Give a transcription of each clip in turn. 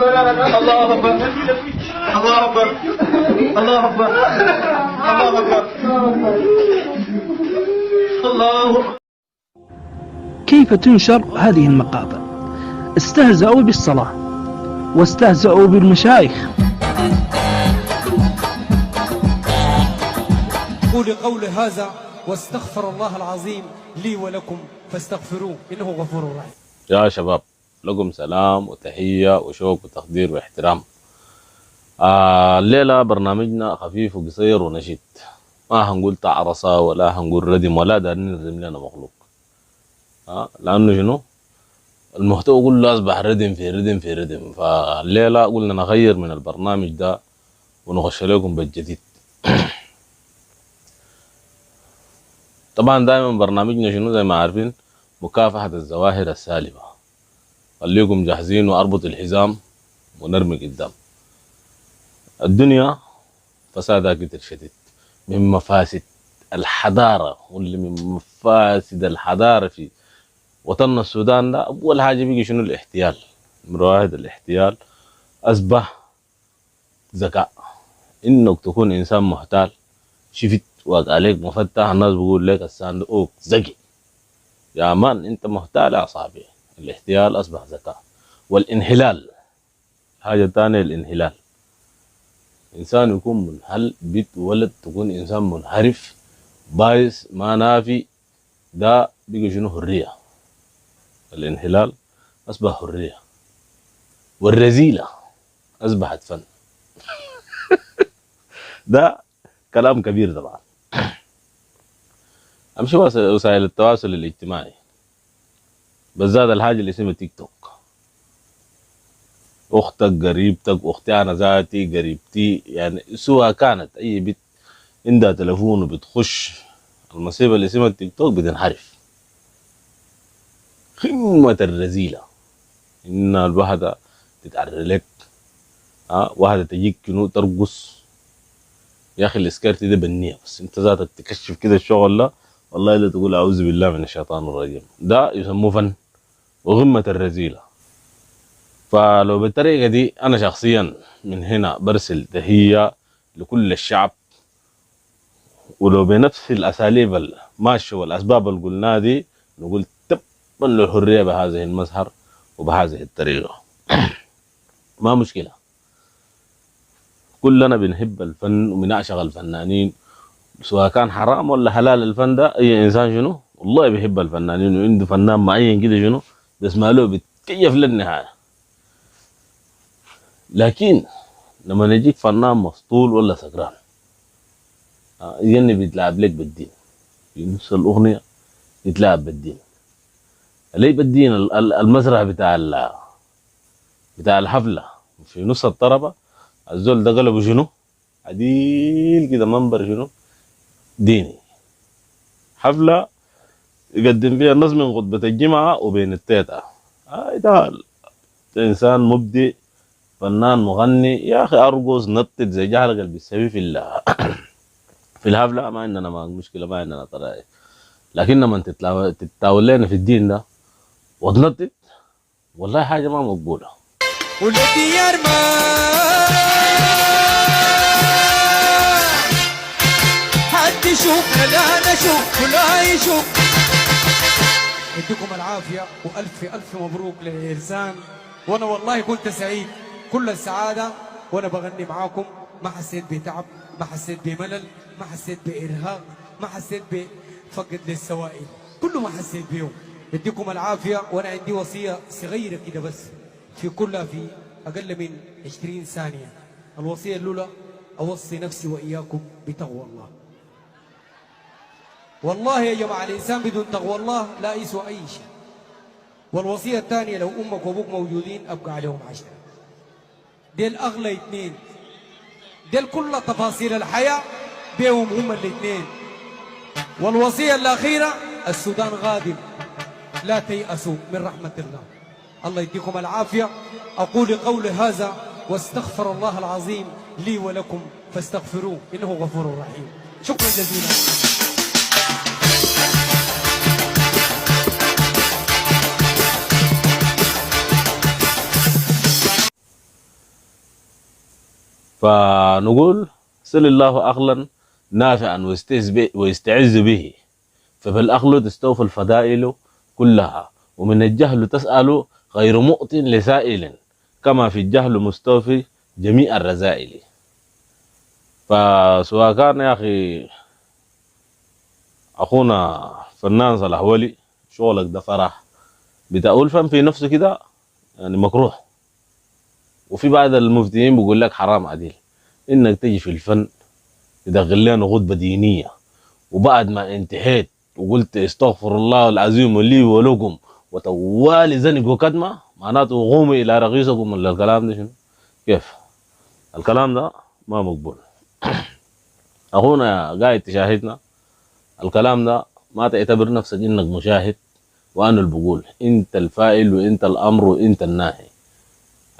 الله أكبر الله أكبر الله أكبر الله أكبر الله أكبر. كيف تنشر هذه المقاطع؟ استهزأوا بالصلاة واستهزأوا بالمشايخ. قولي هذا واستغفر الله العظيم لي ولكم فاستغفروه إنه غفور رحيم. يا شباب، لكم سلام وتحية وشوق وتقدير واحترام. الليلة برنامجنا خفيف وقصير ونشيط، ما هنقول تعرصة ولا هنقول ردم ولا دارين نردم لنا مخلوق. لأنه شنو المحتوى كله أصبح ردم في ردم في ردم، فالليلة قلنا نغير من البرنامج ده ونخش لكم بالجديد. طبعا دائما برنامجنا شنو زي ما عارفين، مكافحة الظواهر السالبة. خليكم جاهزين واربط الحزام ونرمي قدام. الدنيا فسادها كتير شديد، من مفاسد الحضارة واللي من مفاسد الحضارة في وطننا السودان ده أول حاجة بيجي شنو؟ الاحتيال. نمرة واحد الاحتيال أصبح ذكاء، إنك تكون إنسان محتال. شفت واقع عليك مفتح، الناس بيقول لك الصندوق ذكي. يا مان أنت محتال يا صاحبي. الاحتيال أصبح ذكاء. والانحلال حاجة تانية، الانحلال. إنسان يكون منحل، بيت ولد تكون إنسان منحرف بايس ما نافي، ده بيجي شنو؟ حرية. الانحلال أصبح حرية. والرذيلة أصبحت فن. ده كلام كبير طبعا. أمشي وسائل التواصل الاجتماعي، بالذات الحاجة اللي اسمها تيك توك. أختك قريبتك، أختي أنا ذاتي قريبتي، يعني سواء كانت أي بنت عندها تلفون وبتخش المصيبة اللي اسمها التيك توك بتنحرف. قمة الرذيلة إن الواحدة تتعرض لك، واحدة تجيك كنو ترقص. يا أخي الاسكارتي ده بنية، بس أنت ذاتك تكشف كده الشغل ده، والله إلا تقول أعوذ بالله من الشيطان الرجيم. ده يسموه فن وغمة الرذيلة. فلو بالطريقة دي أنا شخصيا من هنا برسل تحية لكل الشعب، ولو بنفس الأساليب الماشية والأسباب اللي قلناها دي نقول تبا للحرية بهذه المظهر وبهذه الطريقة. ما مشكلة، كلنا بنحب الفن وبنعشق الفنانين، سواء كان حرام ولا حلال. الفن ده أي إنسان شنو والله بيحب الفنانين، وعنده فنان معين كده شنو بسمع له بتكيف للنهاية. لكن لما نجيك فنان مسطول ولا سكران يجنب يتلاعب لك بالدين في نص الأغنية، يتلاعب بالدين. ليه بالدين؟ المسرح بتاع الحفلة في نص الطربة، الزول ده قلبه شنو؟ عديل كده، منبر شنو؟ ديني. حفلة يقدم فيها الناس من خطبة الجمعة وبين التيتا. ده إنسان مبدع، فنان مغني، يا أخي أرقص نطت زي جهل قلبي السبي في الحفلة. ما عندنا مشكلة، ما عندنا طرائق. لكن لما تتاول لنا في الدين ده وتنطت، والله حاجة ما مقبولة. والديار ما حد يشوف، لا نشوف ولا يشوف. يديكم العافية وألف ألف مبروك للإرسام. وأنا والله كنت سعيد كل السعادة وأنا بغني معاكم. ما حسيت بتعب، ما حسيت بملل، ما حسيت بإرهاق، ما حسيت بفقد للسوائل، كله ما حسيت بيهم. يديكم العافية. وأنا عندي وصية صغيرة كده بس، في كلها في أقل من 20 ثانية. الوصية الأولى، أوصي نفسي وإياكم بتقوى الله. والله يا جماعة الإنسان بدون تقوى الله لا يسوى أي شيء. والوصية الثانية، لو أمك وأبوك موجودين أبقى عليهم 10. ديل أغلى 2، ديل كل تفاصيل الحياة بيهم هم الاثنين. والوصية الأخيرة، السودان غادم، لا تيأسوا من رحمة الله. الله يديكم العافية. أقول قولي هذا واستغفر الله العظيم لي ولكم فاستغفروه إنه غفور رحيم. شكرا جزيلا. فنقول سل الله أخلا نافعا ويستعز به، فبالأخل تستوفى الفضائل كلها، ومن الجهل تسأل غير مؤت لسائل، كما في الجهل مستوفي جميع الرذائل. فسواء كان يا أخي أخونا فنان صلاح ولي شغلك ده فرح بتقول فن في نفسه كده يعني مكروه، وفي بعض المفتيين بيقول لك حرام عديل انك تجي في الفن تدخل لنا غضبة دينية، وبعد ما انتهيت وقلت استغفر الله العظيم لي ولكم وتوالي زنق وكدمة معناته قوموا الى رئيسكم، ولا الكلام ده شنو؟ كيف؟ الكلام ده ما مقبول. اخونا قاعد تشاهدنا، الكلام ده ما تعتبر نفسك انك مشاهد وانا اللي بقول، انت الفاعل وانت الامر وانت الناهي.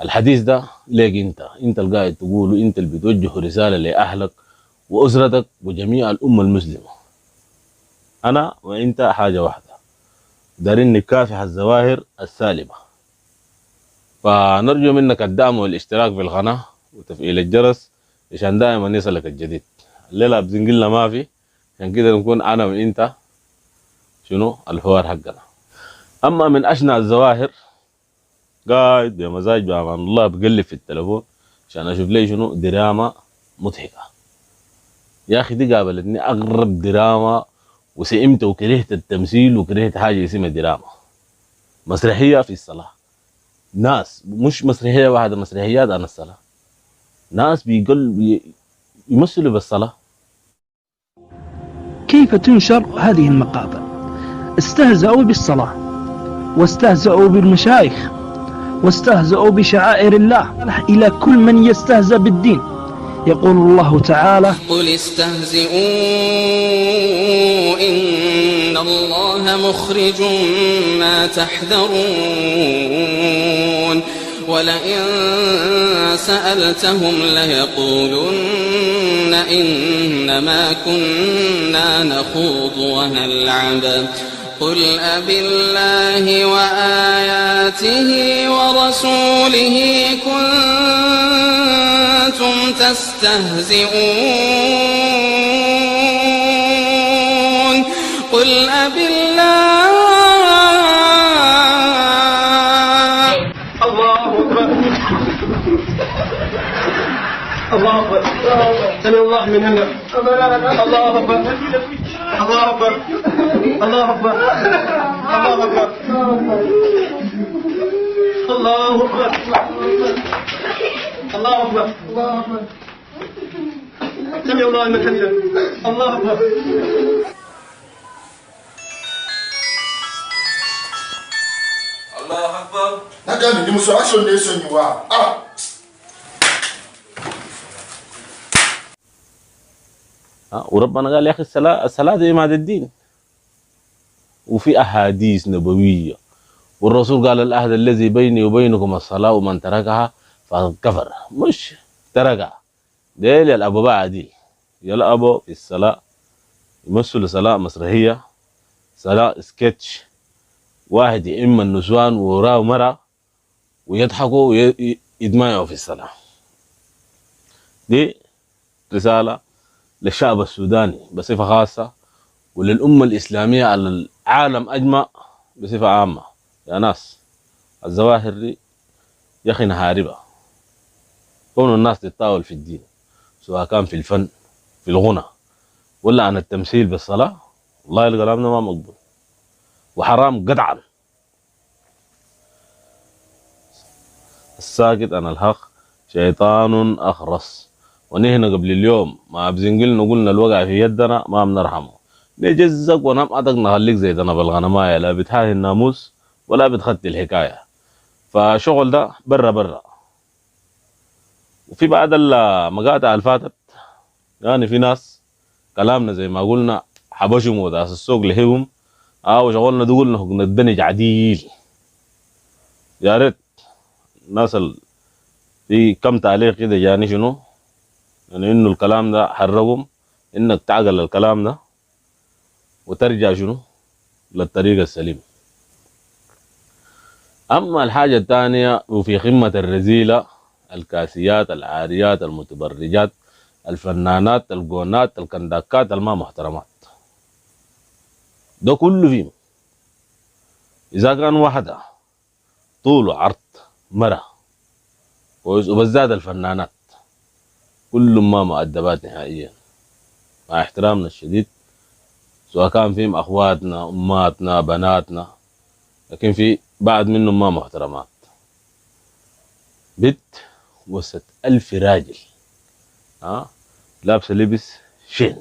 الحديث ده ليك انت اللي قاعد تقول، وانت اللي بتوجه رساله لاهلك واسرتك وجميع الامه المسلمه. انا وانت حاجه واحده، دارين نكافح الظواهر السالبه. فنرجو منك الدعم والاشتراك في القناه وتفعيل الجرس عشان دائما يصلك الجديد. الليله بزنقلنا ما في، عشان كده نكون انا وانت شنو الحوار حقنا. اما من اشنع الظواهر قاعد بمزاج بامان الله بقلب في التليفون عشان اشوف لي شنو دراما مضحكه. يا اخي دي قابلتني اغرب دراما وسئمت وكرهت التمثيل وكرهت حاجه اسمها دراما. مسرحيه في الصلاه، ناس مش مسرحيه واحده، مسرحيات عن الصلاه، ناس يمثلوا بالصلاه. كيف تنشر هذه المقاطع؟ استهزأوا بالصلاة، واستهزأوا بالمشايخ، واستهزأوا بشعائر الله، إلى كل من يستهزأ بالدين. يقول الله تعالى: قل استهزئوا إن الله مخرج ما تحذرون ولئن سألتهم ليقولن إنما كنا نخوض ونلعب قل أبالله وآياته ورسوله كنتم تستهزئون قل أبالله. الله أكبر الله أكبر سمع الله من هنا. الله أكبر الله أكبر الله أكبر الله أكبر الله أكبر الله أكبر سمع الله من هنا. الله أكبر. الله أكبر. Nagani ni muso action nation you are. وربنا قال يا اخي الصلاه دي عماد الدين، وفي احاديث نبويه، والرسول قال العهد الذي بيني وبينكم الصلاه ومن تركها فقد كفر. مش تركها، ديل يا الابو بعدي يلعبوا في الصلاه، يمثلوا صلاه مسرحيه، صلاه سكتش، واحد يئم النسوان وراه مرة ويضحكوا ويدمعوا في الصلاه. دي رساله للشعب السوداني بصفة خاصة، وللأمة الإسلامية على العالم أجمع بصفة عامة. يا ناس الظواهر دي يا أخي نهاربة. كون الناس تتطاول في الدين سواء كان في الفن في الغنى ولا عن التمثيل بالصلاة، والله الكلام ده ما مقبول وحرام قطعا. الساكت عن الحق شيطان أخرس. ونحن قبل اليوم ما بزنقلنا قلنا الوقع في يدنا ما بنرحمه، نجزك ونمعتك نخليك زيتنا بالغنماية، لا بتحاهي الناموس ولا بتخطي الحكاية. فشغل ده برا. وفي بعد المقاطع الفاتت يعني في ناس كلامنا زي ما قلنا حبشهم وداس السوق لهيهم، وشغلنا ده قلنا ندنج عديل. يا ريت الناس في كم تعليق كده جاني شنو يعني انه الكلام ده حرقهم، انك تعقل الكلام ده وترجع شنو للطريق السليم. اما الحاجة الثانية وفي قمة الرذيلة الكاسيات العاريات المتبرجات الفنانات القونات الكنداكات الما محترمات، ده كله فيه. إذا كان واحدة طول عرض مرة كويس، وبالذات الفنانات كلهم ما مؤدبات نهائيا مع احترامنا الشديد، سواء كان فيهم أخواتنا أماتنا بناتنا، لكن في بعض منهم ما محترمات. بنت وسط 1000 راجل لابسة لبس شين،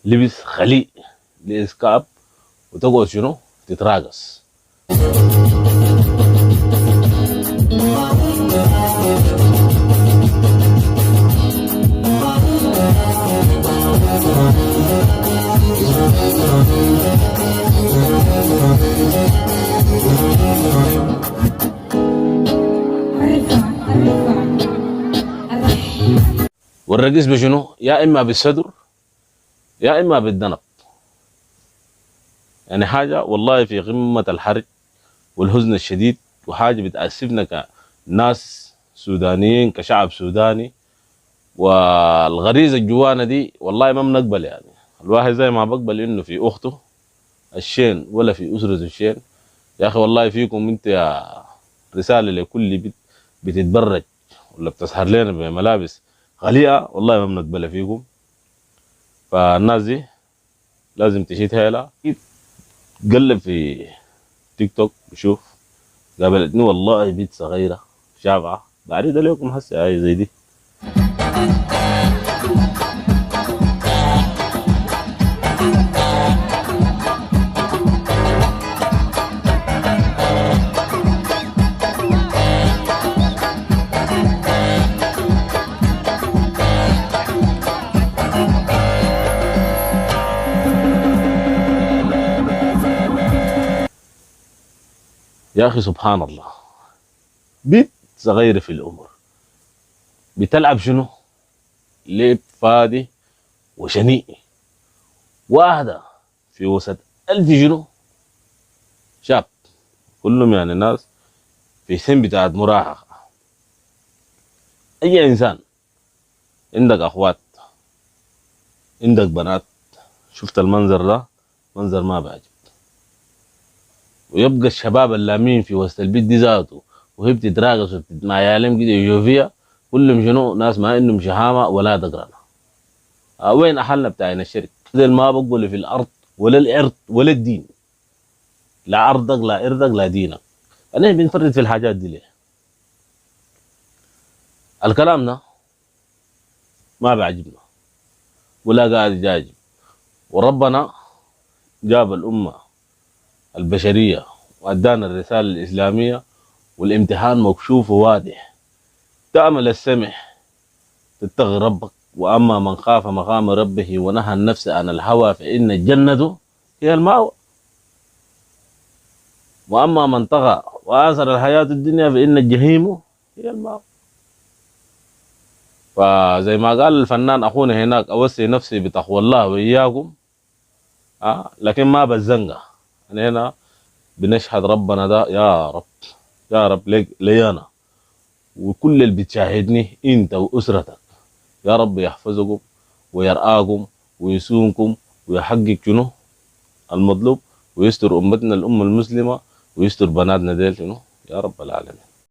لبس خليء لإسكاب، وتقعد شنو تتراقص. والرقص بشنو؟ يا إما بالصدر يا إما بالذنب. يعني حاجة والله في قمة الحرج والحزن الشديد، وحاجة بتأسفنا كناس سودانيين كشعب سوداني. والغريزة الجوانا دي والله ما بنقبل. يعني الواحد زي ما بقبل إنه في أخته الشين ولا في أسرته الشين، يا أخي والله فيكم أنت يا رسالة لكل بنت بتتبرج ولا بتسهر لنا بملابس غليئة، والله ما بنقبلها فيكم. فالناس دي لازم تشيد هيلا. قلب في تيك توك بشوف قابلتني والله بنت صغيرة شابعة، بعرضها لكم هسه هاي زي دي. يا أخي سبحان الله، بنت صغيرة في العمر بتلعب شنو؟ لعب فادي وشنيء، واحدة في وسط 1000 شنو؟ شاب، كلهم يعني ناس في سن بتاعت مراهقة. أي إنسان عندك أخوات عندك بنات شفت المنظر ده منظر ما بعجب. ويبقى الشباب اللامين في وسط البيت دي ذاته وهي بتتراقص مع عيالهم كده يشوفيها، كلهم شنو؟ ناس ما عندهم شهامه ولا دقرنا. وين احلنا بتاعنا الشرك؟ زي ما بقول في الارض ولا الارض ولا الدين، لا عرضك لا ارضك لا دينك. انا بنفرد في الحاجات دي ليه؟ الكلام ده ما بيعجبنا ولا قاعد يجاجب. وربنا جاب الامه البشرية وأدانا الرسالة الإسلامية، والامتحان مكشوف وواضح. تعمل السمح تتقي ربك، وأما من خاف مقام ربه ونهى النفس عن الهوى فإن الجنة هي المأوى، وأما من طغى وآثر الحياة الدنيا فإن الجحيم هي المأوى. فزي ما قال الفنان أخونا هناك، أوصي نفسي بتقوى الله وإياكم، لكن ما بالزنقة. أنا هنا بنشهد ربنا ده يا رب يا رب لي أنا وكل اللي بتشاهدني أنت وأسرتك، يا رب يحفظكم ويرعاكم ويسونكم ويحقق شنو المطلوب، ويستر أمتنا الأمة المسلمة، ويستر بناتنا ديل شنو يا رب العالمين.